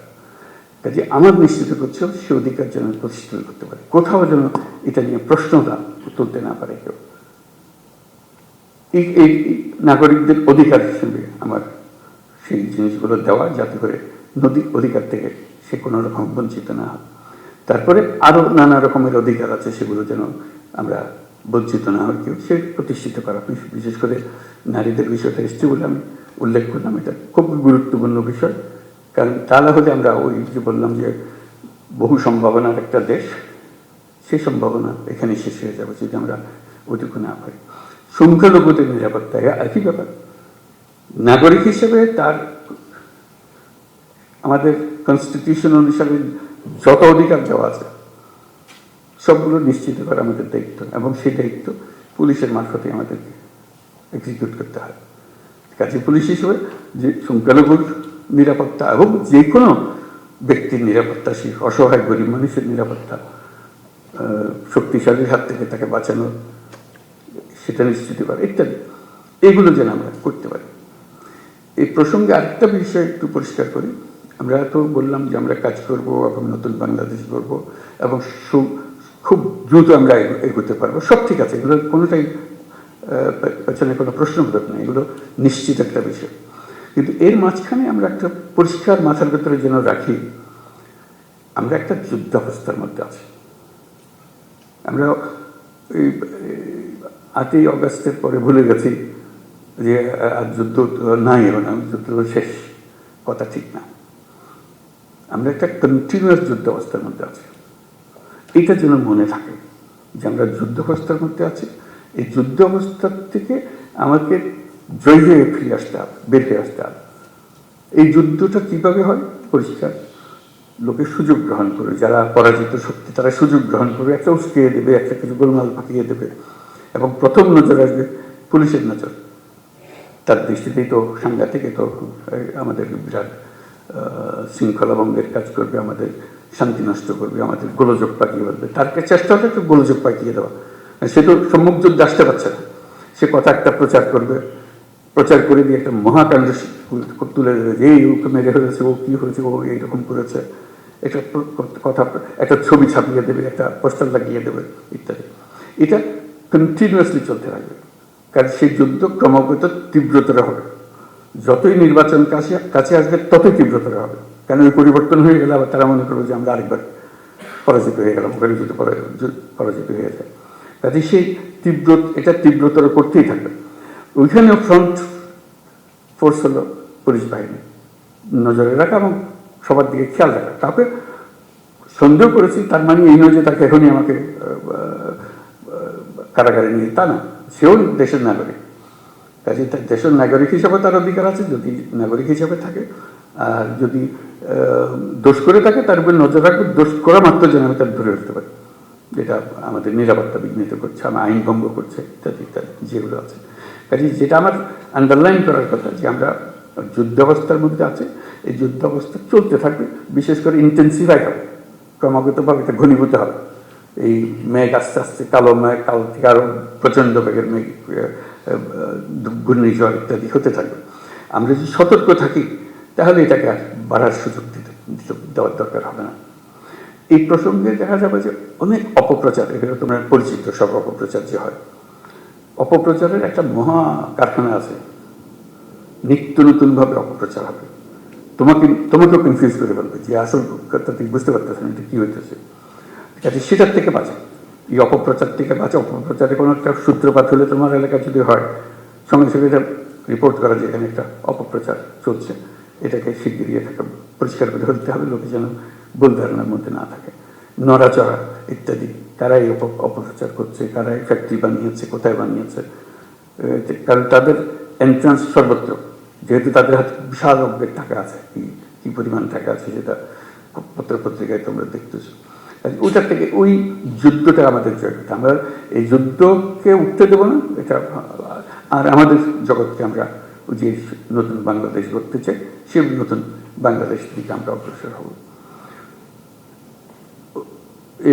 A: কাজে আমার নিশ্চিত করছে সে অধিকার যেন প্রতিষ্ঠিত করতে পারে, কোথাও যেন এটা নিয়ে প্রশ্নটা তুলতে না পারে কেউ। এই নাগরিকদের অধিকার হিসেবে আমার সেই জিনিসগুলো দেওয়া, যাতে করে অধিকার থেকে সে কোনো রকম বঞ্চিত না হয়। তারপরে আরো নানা রকমের অধিকার আছে, সেগুলো যেন আমরা বঞ্চিত না হয় কেউ, সে প্রতিষ্ঠিত করা। বিশেষ করে নারীদের বিষয়টা এসছে বলে আমি উল্লেখ করলাম, এটা খুব গুরুত্বপূর্ণ বিষয়। কারণ তা না হলে আমরা ওই যে বললাম যে বহু সম্ভাবনার একটা দেশ, সেই সম্ভাবনা এখানে শেষ হয়ে যাবে যদি আমরা ওইটুকু না পারি। সংখ্যালঘুদের নিরাপত্তা একই ব্যাপার। নাগরিক হিসেবে তার আমাদের কনস্টিটিউশন অনুসারে যত অধিকার দেওয়া আছে সবগুলো নিশ্চিত করা আমাদের দায়িত্ব, এবং সেই দায়িত্ব পুলিশের মারফতে আমাদেরকে এক্সিকিউট করতে হয়। কাজে পুলিশ হিসেবে যে সংখ্যালঘুর নিরাপত্তা এবং যে কোনো ব্যক্তির নিরাপত্তা, সেই অসহায় গরিব মানুষের নিরাপত্তা, শক্তিশালীর হাত থেকে তাকে বাঁচানো, সেটা নিশ্চিত করা ইত্যাদি, এগুলো যেন আমরা করতে পারি। এই প্রসঙ্গে আরেকটা বিষয় একটু পরিষ্কার করি। আমরা তো বললাম যে আমরা কাজ করব এবং নতুন বাংলাদেশ গড়ব, এবং খুব দ্রুত আমরা এগোতে পারবো, সব ঠিক আছে, এগুলো কোনোটাই পেছনে কোনো প্রশ্নবোধক নেই, এগুলো নিশ্চিত একটা বিষয়। কিন্তু এর মাঝখানে আমরা একটা পরিষ্কার মাথার ভেতরে যেন রাখি, আমরা একটা যুদ্ধাবস্থার মধ্যে আছি। আমরা এই 8ই অগস্টের পরে ভুলে গেছি যে আর যুদ্ধ নাই, এবং যুদ্ধ শেষ, কথা ঠিক না। আমরা একটা কন্টিনিউয়াস যুদ্ধাবস্থার মধ্যে আছি। এটা যেন মনে থাকে যে আমরা যুদ্ধাবস্থার মধ্যে আছি। এই যুদ্ধ অবস্থার থেকে আমাকে জয় হয়ে ফিরে আসতে হবে, বের হয়ে আসতে হবে। এই যুদ্ধটা কিভাবে হয়? পরিষ্কার, লোকের সুযোগ গ্রহণ করে, যারা পরাজিত শক্তি তারা সুযোগ গ্রহণ করে একটা উস্কিয়ে দেবে, একটা কিছু গোলমাল পাকিয়ে দেবে, এবং প্রথম নজর আসবে পুলিশের নজর। তার দৃষ্টিতেই তো সাংঘাতিক, তো আমাদের বিরাট শৃঙ্খলা ভঙ্গের কাজ করবে, আমাদের শান্তি নষ্ট করবে, আমাদের গোলযোগ পাকিয়ে বলবে। তার চেষ্টা হলে একটু গোলযোগ পাকিয়ে দেওয়া। সে তো সম্মুখ যুদ্ধে আসতে পারছে না, সে কথা একটা প্রচার করবে, প্রচার করে দিয়ে একটা মহাকাণ্ড তুলে দেবে যে এই ওকে মেরে ফেলেছে, ও কি হয়েছে, ও এইরকম করেছে, একটা কথা, একটা ছবি ছাপিয়ে দেবে, একটা পোস্টার লাগিয়ে দেবে ইত্যাদি। এটা কন্টিনিউয়াসলি চলতে থাকবে, কারণ সেই যুদ্ধ ক্রমাগত তীব্রতর হবে। যতই নির্বাচন কাছে আসবে ততই তীব্রতর হবে, কারণ ওই পরিবর্তন হয়ে গেলে আবার তারা মনে করবে যে আমরা আরেকবার পরাজিত হয়ে গেলাম, ওখানে যদি পরাজিত হয়ে যায়। কাজে সেই এটা তীব্রতর করতেই থাকবে। ওইখানেও ফ্রন্ট ফোর্স হলো পুলিশ বাহিনী, নজরে রাখা এবং সবার দিকে খেয়াল রাখা। কাউকে সন্দেহ করেছি তার মানে এই নয় যে তাকে এখনই আমাকে কারাগারে নিয়ে, তা না, সেও দেশের নাগরিক। কাজে দেশের নাগরিক হিসাবে তার অধিকার আছে যদি নাগরিক হিসাবে থাকে, আর যদি দোষ করে থাকে তার উপর নজর রাখবে, দোষ করা মাত্র যেন আমি তার ধরে রাখতে পারি, যেটা আমাদের নিরাপত্তা বিঘ্নিত করছে, আমার আইন ভঙ্গ করছে ইত্যাদি ইত্যাদি যেগুলো আছে। কাজে যেটা আমার আন্ডারলাইন করার কথা যে আমরা যুদ্ধাবস্থার মধ্যে আছে, এই যুদ্ধাবস্থা চলতে থাকবে, বিশেষ করে ইন্টেন্সিফাই হবে, ক্রমাগতভাবে এটা ঘনীভূত হবে। এই মেঘ আস্তে আস্তে কালো মেঘ, কাল থেকে আরো প্রচন্ড বেগের মেঘ, ঘূর্ণিঝড় ইত্যাদি হতে থাকবে। আমরা যদি সতর্ক থাকি তাহলে এটাকে আর বাড়ার সুযোগ দেওয়ার দরকার হবে না। এই প্রসঙ্গে দেখা যাবে যে অনেক অপপ্রচার, এগুলো তোমরা পরিচিত সব অপপ্রচার যে হয়, অপপ্রচারের একটা মহা কারখানা আছে, নিত্য নতুনভাবে অপপ্রচার হবে, তোমাকেও কনফিউজ করে ফেলবে যে আসল কথা তুমি বুঝতে পারতেছো না এটা কি হইতেছে। কাজে সেটার থেকে বাঁচে, এই অপপ্রচার থেকে বাঁচে। অপপ্রচারে কোনো একটা সূত্রপাত হলে তোমার এলাকায় যদি হয়, সঙ্গে সঙ্গে এটা রিপোর্ট করা যে এখানে একটা অপপ্রচার চলছে, এটাকে শিগগিরই এটাকে পরিষ্কার করে ধরতে হবে, লোকে যেন ভুল ধারণার মধ্যে না থাকে। নড়াচড়া ইত্যাদি, কারাই অপপ্রচার করছে, কারাই ফ্যাক্টরি বানিয়েছে, কোথায় বানিয়েছে, কারণ তাদের এন্ট্রান্স সর্বত্র, যেহেতু তাদের হাতে বিশাল অঙ্কের টাকা আছে, কি পরিমাণ টাকা আছে সেটা পত্রিকায় তোমরা দেখতেছো। ওইটার থেকে ওই যুদ্ধটা আমাদের জয়, আমরা এই যুদ্ধকে উঠতে দেবো না এটা। আর আমাদের জগৎকে আমরা যে নতুন বাংলাদেশ গড়তে চাই, সে নতুন বাংলাদেশ দিকে আমরা অগ্রসর হব।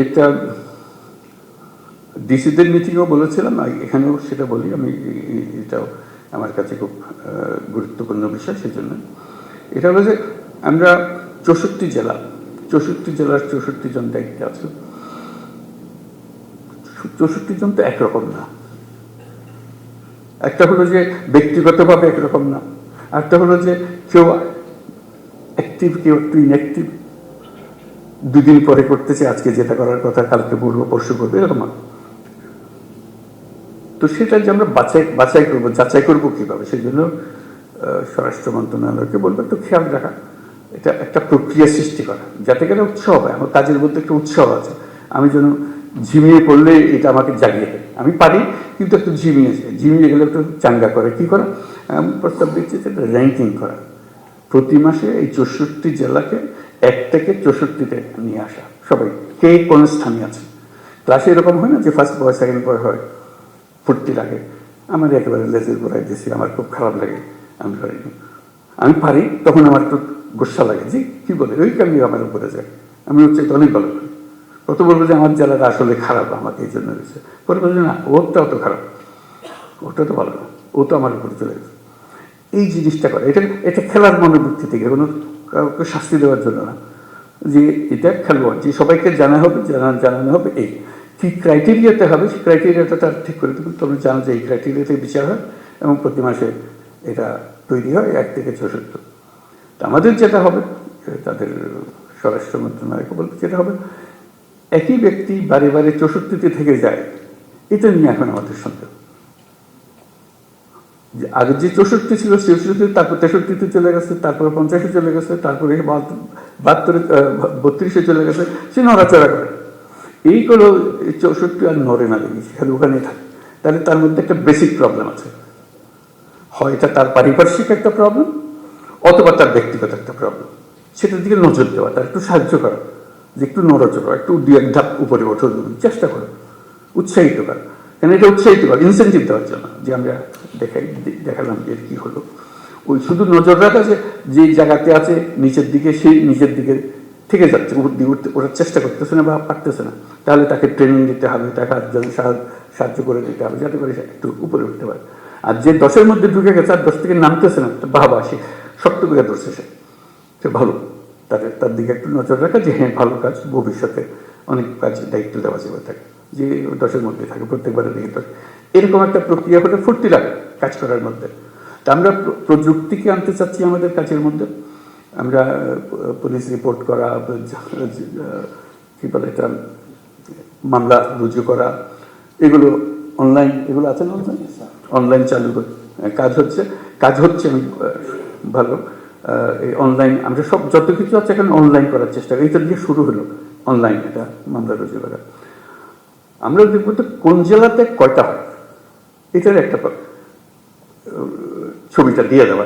A: এটা ডিসিদের মিটিংও বলেছিলাম, এখানেও সেটা বলি আমি, এটাও আমার কাছে খুব গুরুত্বপূর্ণ বিষয়। সেজন্য এটা হলো যে আমরা 64 জেলার 64 জন দায়িত্বে আছে। 64 জন তো একরকম না, একটা হলো যে ব্যক্তিগতভাবে একরকম না, একটা হলো যে কেউ অ্যাক্টিভ কেউ একটু ইনঅ্যাক্টিভ, দুদিন পরে করতেছে, আজকে যেটা করার কথা কালকে পূর্ব পরশু করবে, এরকম। তো সেটা যে আমরা যাচাই করবো কিভাবে, সেই জন্য স্বরাষ্ট্র মন্ত্রণালয়কে বলবো একটু খেয়াল রাখা, এটা একটা প্রক্রিয়া সৃষ্টি করা, যাতে করে উৎসাহ হয়। আমার কাজের মধ্যে একটা উৎসাহ আছে, আমি যেন ঝিমিয়ে পড়লে এটা আমাকে জাগিয়ে দেয়। আমি পারি কিন্তু একটু ঝিমিয়ে গেলে একটু চাঙ্গা করে কি করা, আমি প্রস্তাব দিচ্ছি সেটা র্যাঙ্কিং করা। প্রতি মাসে এই 64 জেলাকে 1 থেকে 64-তে নিয়ে আসা, সবাই কে কোন স্থানে আছে। ক্লাসে এরকম হয় না যে ফার্স্ট বয় সেকেন্ড বয় হয়, ফুর্তি লাগে, আমার একেবারে লেজের গোড়ায় দিয়েছি, আমার খুব খারাপ লাগে, আমি পারি, তখন আমার একটু গোসা লাগে যে কি বলে ওই কারণে আমার উপরে যায়, আমি হচ্ছে অনেক ভালো করি। কত বলবো যে আমার জেলাটা আসলে খারাপ, আমাকে এই জন্য হয়েছে, পরে বলছে না ওরটা অত খারাপ, ওটা তো ভালো না, ও তো আমার উপরে চলে গেছে। এই জিনিসটা করে, এটা খেলার মনোবৃত্তি থেকে, কোনো কাউকে শাস্তি দেওয়ার জন্য না, যে এটা খেলোয়াড়, যে সবাইকে জানানো হবে এই কি ক্রাইটেরিয়াতে হবে, সেই ক্রাইটেরিয়াটা তার ঠিক করে দেবেন। তোমরা জানো যে এই ক্রাইটেরিয়াতে বিচার হয় এবং প্রতি মাসে এটা তৈরি হয় 1 থেকে 64। তো আমাদের যেটা হবে, তাদের স্বরাষ্ট্র মন্ত্রণালয়কে বলবে যেটা হবে, একই ব্যক্তি বারে বারে 64-তে থেকে যায়, এটা নিয়ে এখন আমাদের সন্দেহ। আগে যে 64 ছিল 64, তারপর 63-তে চলে গেছে, তারপরে 50-এ চলে গেছে, তারপরে 32-এ চলে গেছে, সে নড়াচড়া করে। এইগুলো 64 আর নড়ে না, দেখি খালি ওখানেই থাকে। তাহলে তার মধ্যে একটা বেসিক প্রবলেম আছে, হয় এটা তার পারিপার্শ্বিক একটা প্রবলেম, অথবা তার ব্যক্তিগত একটা প্রবলেম। সেটার দিকে নজর দেওয়া, তার একটু সাহায্য করা, যে একটু নড়াচড়া, একটু 2-1 ধাপ উপরে ওঠো, চেষ্টা করো, উৎসাহিত করা। কেন এটা উৎসাহিত করা, ইনসেন্টিভ দেওয়ার জন্য, যে আমরা দেখালাম যে কি হলো। ওই শুধু নজর রাখা যে জায়গাতে আছে নিচের দিকে, সেই নিচের দিকে থেকে যাচ্ছে, উপর দিকে ওঠার চেষ্টা করতেছে না বা পারতেছে না, তাহলে তাকে ট্রেনিং দিতে হবে, তাকে সাহায্য করে দিতে হবে যাতে করে সে একটু উপরে উঠতে পারে। আর যে 10-এর মধ্যে ঢুকে গেছে আর 10 থেকে নামতেছে না, বাবা সে শক্ত করে ধরছে, সে ভালো, তার দিকে একটু নজর রাখা যে হ্যাঁ ভালো কাজ, ভবিষ্যতে অনেক কাজ দায়িত্ব দেওয়া যাবে তাকে, যে 10-এর মধ্যে থাকে প্রত্যেকবারে দেখে 10। এরকম একটা প্রক্রিয়া হলে ফুর্তি লাগে কাজ করার মধ্যে। তা আমরা প্রযুক্তিকে আনতে চাচ্ছি আমাদের কাজের মধ্যে। আমরা পুলিশ রিপোর্ট করা, কি বলে এটা, মামলা রুজু করা, এগুলো অনলাইন, এগুলো আছে না অনলাইন চালু করে কাজ হচ্ছে আমি ভালো। এই অনলাইন আমরা সব যত কিছু আছে এখন অনলাইন করার চেষ্টা করি, এইটা দিয়ে শুরু হলো অনলাইন এটা মামলা রুজু করা। আমরা দেখবো তো কোন জেলাতে কয়টা হয়, এটার একটা ছবিটা দিয়ে দেওয়া,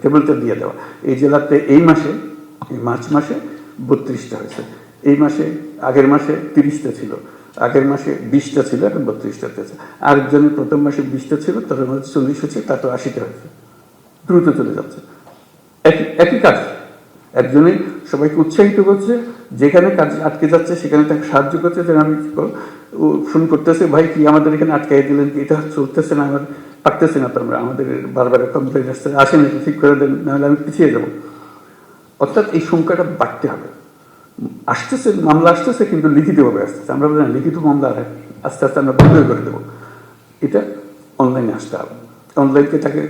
A: টেবিলটা দিয়ে দেওয়া। এই জেলাতে এই মাসে, এই মার্চ মাসে 32টা হয়েছে, এই মাসে আগের মাসে 30টা ছিল, আগের মাসে 20টা ছিল, এখন 32টা হয়েছে। আরেকজনের প্রথম মাসে 20টা ছিল, তার মধ্যে 40 হয়েছে, তা তো 80টা হয়েছে। দ্রুত চলে যাচ্ছে, একই কাজ। একজনে সবাইকে উৎসাহিত করছে, যেখানে কাজ আটকে যাচ্ছে সেখানে তাকে সাহায্য করছে, যেন আমি ফোন করতেছে, ভাই কি আমাদের এখানে আটকাই দিলেন, কি এটা চলতেছে না, আমার পারতেছে না, তো আমরা আমাদের বারবার কমপ্লেন আসছে, আসেন একটু ঠিক করে দেন, নাহলে আমি পিছিয়ে যাবো। অর্থাৎ এই সংখ্যাটা বাড়তে হবে। আসতেছে মামলা আসতেছে, কিন্তু লিখিতভাবে আসতেছে। আমরা বলি না লিখিত মামলা আস্তে আস্তে আমরা বন্ধ করে দেবো, এটা অনলাইনে আসতে হবে। অনলাইনকে তাকে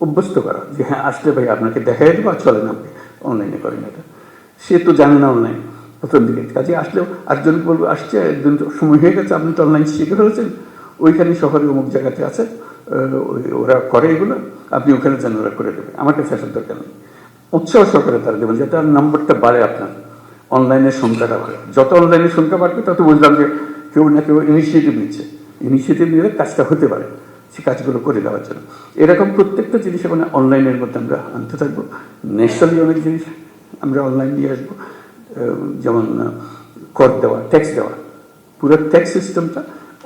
A: অভ্যস্ত করা যে হ্যাঁ আসলে ভাই আপনাকে দেখাই দেবো, আর চলেন আপনি অনলাইনে করেন এটা। সে তো জানে না অনলাইন প্রথম দিকে, কাজে আসলেও আরেকজন বলবো আসছে, একদিন সময় হয়ে গেছে, আপনি তো অনলাইন শিখে ফেলেছেন, ওইখানে শহরে অমুক জায়গাতে আছে, ওরা করে এগুলো, আপনি ওখানে যেন ওরা করে দেবে, আমার কাছে আসার দরকার নেই। উৎসাহ সহকারে তারা দেবেন, যাতে আর নম্বরটা বাড়ে, আপনার অনলাইনের সংখ্যাটা বাড়ে। যত অনলাইনের সংখ্যা বাড়বে তত বুঝলাম যে কেউ না কেউ ইনিশিয়েটিভ নিচ্ছে, ইনিশিয়েটিভ নিলে কাজটা হতে পারে, সে কাজগুলো করে দেওয়ার জন্য। এরকম প্রত্যেকটা জিনিস এখন অনলাইনের মধ্যে আমরা আনতে থাকবো। ন্যাশনালি অনেক জিনিস আমরা অনলাইন নিয়ে আসবো, যেমন কর দেওয়া, ট্যাক্স দেওয়া, পুরো ট্যাক্স সিস্টেমটা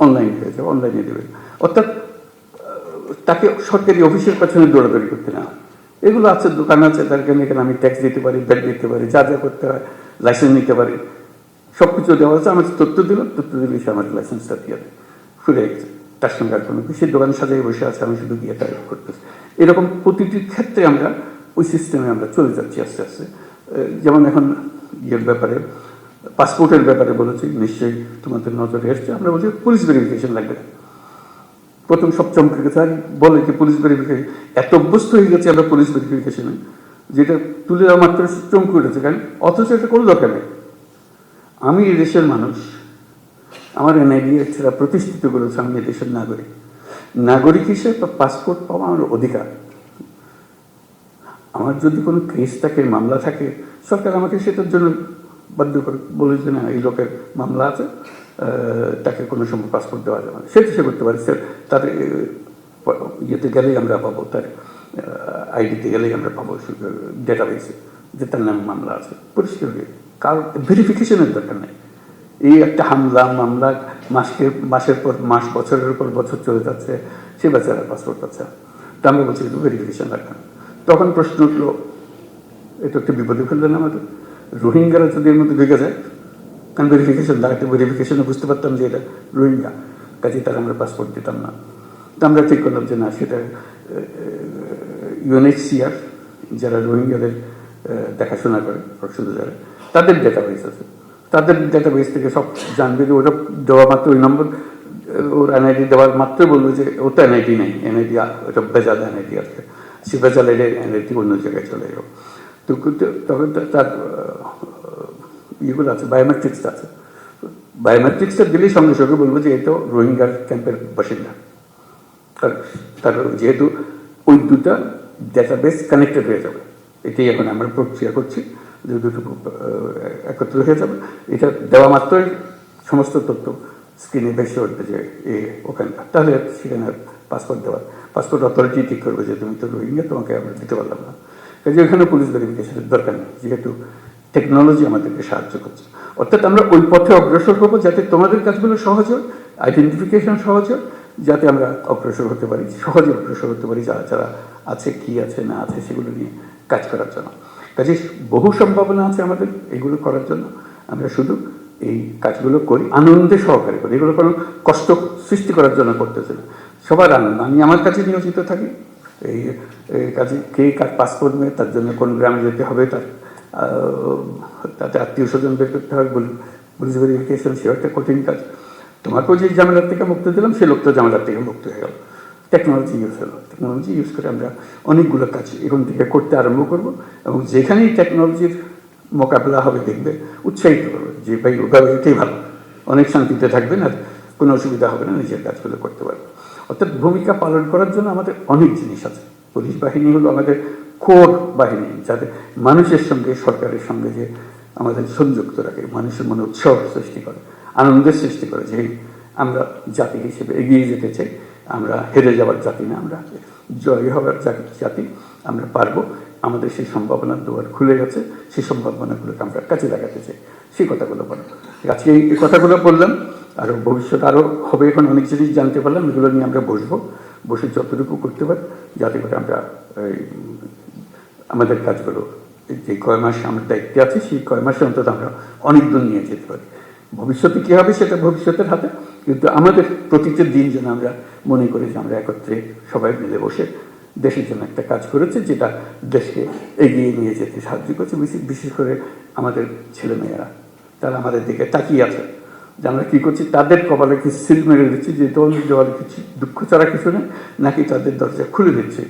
A: অনলাইন হয়ে যাবে, অনলাইনে দেবে। অর্থাৎ তাকে সরকারি অফিসের পেছনে দৌড়াদৌড়ি করতে না হয়। এগুলো আছে, দোকান আছে, তার কারণে এখানে আমি ট্যাক্স দিতে পারি, ব্যাট দিতে পারি, যা যা করতে হয়, লাইসেন্স নিতে পারি, সব কিছু দেওয়া আছে। আমার তথ্য দিলে সে আমার লাইসেন্সটা দিয়ে দেয়, ফুরে গেছে, তার সঙ্গে আর কোনো কিছু দোকান সাজাই বসে আছে, আমি শুধু গিয়ে তাই করতেছি। এরকম প্রতিটি ক্ষেত্রে আমরা ওই সিস্টেমে আমরা চলে যাচ্ছি আস্তে আস্তে। যেমন এখন ইয়ের ব্যাপারে, পাসপোর্টের ব্যাপারে বলেছি, নিশ্চয়ই তোমাদের নজরে এসছে, আমরা বলছি পুলিশ ভেরিফিকেশন লাগবে। প্রথম সব চমকে গেছে, আর বলে যে পুলিশ ভেরিফিকেশন, এত অভ্যস্ত হয়ে গেছে আমরা পুলিশ ভেরিফিকেশনে, যেটা তুলে দেওয়া মাত্র চমকে উঠেছে, কারণ অথচ এটা কোনো দরকার নেই। আমি এই দেশের মানুষ, আমার এনআইডি ছাড়া প্রতিষ্ঠিত করেছে, আমি দেশের নাগরিক। নাগরিক হিসেবে পাসপোর্ট পাওয়া আমার অধিকার। আমার যদি কোনো কেস থাকে, মামলা থাকে, সরকার আমাকে সেটার জন্য বাধ্য করে, বলে যে না এই লোকের মামলা আছে, তাকে কোনো সময় পাসপোর্ট দেওয়া যাবে না, সেটা সে করতে পারে। তার ইয়েতে গেলেই আমরা পাবো, তার আইডিতে গেলেই আমরা পাবো ডেটাবেসে যে তার নামে মামলা আছে, পরিষ্কার হয়ে। কারণ ভেরিফিকেশনের দরকার নেই। এই একটা হামলা মামলা মাসের পর মাস, বছরের পর বছর চলে যাচ্ছে, সে বেচারা পাসপোর্ট পাচ্ছে। তা আমরা বলছি একটু ভেরিফিকেশন রাখবেন। তখন প্রশ্ন উঠলো, এটা একটা বিপদে ফেললেন আমাদের। রোহিঙ্গারা যদি এর মধ্যে ঢুকে যায়, কারণ ভেরিফিকেশন লাগাতে, ভেরিফিকেশনে বুঝতে পারতাম যে এটা রোহিঙ্গা, কাজে তারা আমরা পাসপোর্ট দিতাম না। তো আমরা ঠিক করলাম যে না, সেটা ইউএনএইচসিআর যারা রোহিঙ্গাদের দেখাশোনা করে, শুধু যারা, তাদের ডেটাবেস আছে, তাদের ডেটাবেস থেকে সব জানবে যে ওটা দেওয়া মাত্র, ওই নম্বর ওর এনআইডি দেওয়ার মাত্র বলবে যে ও তো এনআইডি নেই, এনআইডি ওটা বেজাল এনআইডি আছে, সে বেজাল এনআইডি অন্য জায়গায় চলে যাবে। তো তখন তার ইয়েগুলো আছে, বায়োমেট্রিক্স আছে, বায়োমেট্রিক্সটা দিলেই সঙ্গে সঙ্গে বলবো যে এটা রোহিঙ্গার ক্যাম্পের বাসিন্দা। তার যেহেতু ওই দুটা ডেটাবেস কানেক্টেড হয়ে যাবে, এটাই এখন আমরা প্রক্রিয়া করছি, যে দুটো একত্র হয়ে যাবে। এটা দেওয়া মাত্রই সমস্ত তথ্য স্ক্রিনে ভেসে উঠবে যে ওখানকার, তাহলে সেখানে পাসপোর্ট দেওয়ার, পাসপোর্ট অথরিটি ঠিক করবে যে তুমি তো রোহিঙ্গা, তোমাকে আমরা দিতে পারলাম না। কাজে ওখানে পুলিশ ভেরিফিকেশনের দরকার নেই, যেহেতু টেকনোলজি আমাদেরকে সাহায্য করছে। অর্থাৎ আমরা ওই পথে অগ্রসর হবো, যাতে তোমাদের কাজগুলো সহজ হয়, আইডেন্টিফিকেশন সহজ হয়, যাতে আমরা অগ্রসর হতে পারি, সহজে অগ্রসর হতে পারি, যারা যারা আছে, কি আছে না আছে, সেগুলো নিয়ে কাজ করার জন্য। কাজে বহু সম্ভাবনা আছে আমাদের এগুলো করার জন্য। আমরা শুধু এই কাজগুলো করি আনন্দে সহকারে করি, এগুলো কোনো কষ্ট সৃষ্টি করার জন্য করতেছে না, সবার আনন্দ। আমি আমার কাছে নিয়োজিত থাকি, এই কাজে কে কার পাসপোর্ট নিয়ে তার জন্য কোন গ্রামে যেতে হবে, তাতে আত্মীয় স্বজন বের করতে হবে, পুলিশ ভেরিফিকেশন, সেও একটা কঠিন কাজ। তোমাকেও যে ঝামেলার থেকে মুক্ত দিলাম, সে লোক তো ঝামেলার থেকে মুক্ত হয়ে গেল। টেকনোলজি ইউজ হলো, টেকনোলজি ইউজ করে আমরা অনেকগুলো কাজ এখন থেকে করতে আরম্ভ করব, এবং যেখানেই টেকনোলজির মোকাবেলা হবে দেখবে উৎসাহিত করবে যে ভাই ওভাবে এটাই ভালো, অনেক শান্তিতে থাকবেন আর কোনো অসুবিধা হবে না, নিজের কাজগুলো করতে পারবে। অর্থাৎ ভূমিকা পালন করার জন্য আমাদের অনেক জিনিস আছে। পুলিশ বাহিনী হলো আমাদের কোর বাহিনী, যাতে মানুষের সঙ্গে সরকারের সঙ্গে যে আমাদের সংযুক্ত রাখে, মানুষের মনে উৎসাহ সৃষ্টি করে, আনন্দের সৃষ্টি করে যে আমরা জাতি হিসেবে এগিয়ে যেতে চাই, আমরা হেরে যাওয়ার জাতি না, আমরা জয়ী হওয়ার জাতি, আমরা পারবো, আমাদের সেই সম্ভাবনার দুয়ার খুলে গেছে, সেই সম্ভাবনাগুলোকে আমরা কাজে লাগাতে চাই, সেই কথাগুলো বলো। আজকে এই কথাগুলো বললাম, আরও ভবিষ্যৎ আরও হবে, এখন অনেক জিনিস জানতে পারলাম, এগুলো নিয়ে আমরা বসে যতটুকু করতে পারি, যাতে করে আমরা আমাদের কাজগুলো যে কয় মাস আমার দায়িত্বে আছে, সেই কয় মাসে অন্তত আমরা অনেক দূর নিয়ে যেতে পারি। ভবিষ্যতে কী হবে সেটা ভবিষ্যতের হাতে, কিন্তু আমাদের প্রতিটা দিন যেন আমরা মনে করি যে আমরা একত্রে সবাই মিলে বসে দেশের জন্য একটা কাজ করেছে, যেটা দেশকে এগিয়ে নিয়ে যেতে সাহায্য করছে। বিশেষ করে আমাদের ছেলেমেয়েরা, তারা আমাদের দিকে তাকিয়ে আছে যে আমরা কী করছি, তাদের কপালে কি সিল মেরে দিচ্ছি যে তোর দেওয়ালে কিছু দুঃখ ছাড়া কিছু নেই, নাকি তাদের দরজা খুলে দিচ্ছি।